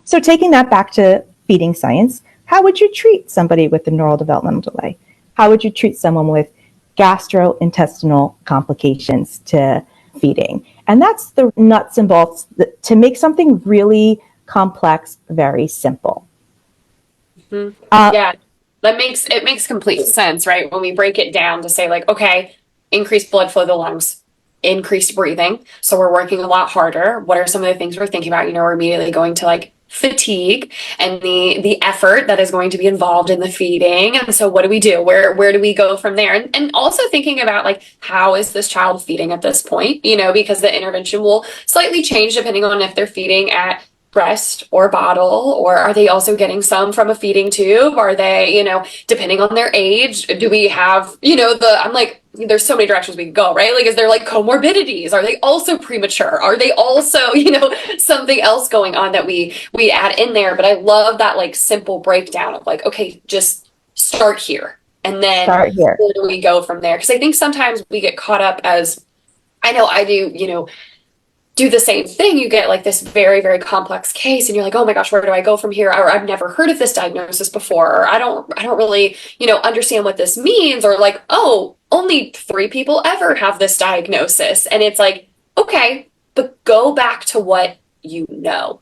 So taking that back to feeding science, how would you treat somebody with a neurodevelopmental delay? How would you treat someone with gastrointestinal complications to feeding? And that's the nuts and bolts to make something really complex very simple. Mm-hmm. Yeah, it makes complete sense, right? When we break it down to say like, okay, increased blood flow to the lungs, increased breathing. So we're working a lot harder. What are some of the things we're thinking about? We're immediately going to like fatigue and the effort that is going to be involved in the feeding. And so what do we do? Where do we go from there? And also thinking about like, how is this child feeding at this point? Because the intervention will slightly change depending on if they're feeding at breast or bottle, or are they also getting some from a feeding tube? Are they, depending on their age, do we have, I'm like, there's so many directions we can go, right? Like, is there like comorbidities? Are they also premature? Are they also, something else going on that we add in there? But I love that like simple breakdown of like, okay, just start here. And then where do we go from there? Because I think sometimes we get caught up as, I know I do the same thing. You get like this very, very complex case and you're like, oh my gosh, where do I go from here? Or I've never heard of this diagnosis before. Or I don't really, understand what this means. Or like, oh, only 3 people ever have this diagnosis. And it's like, okay, but go back to what you know.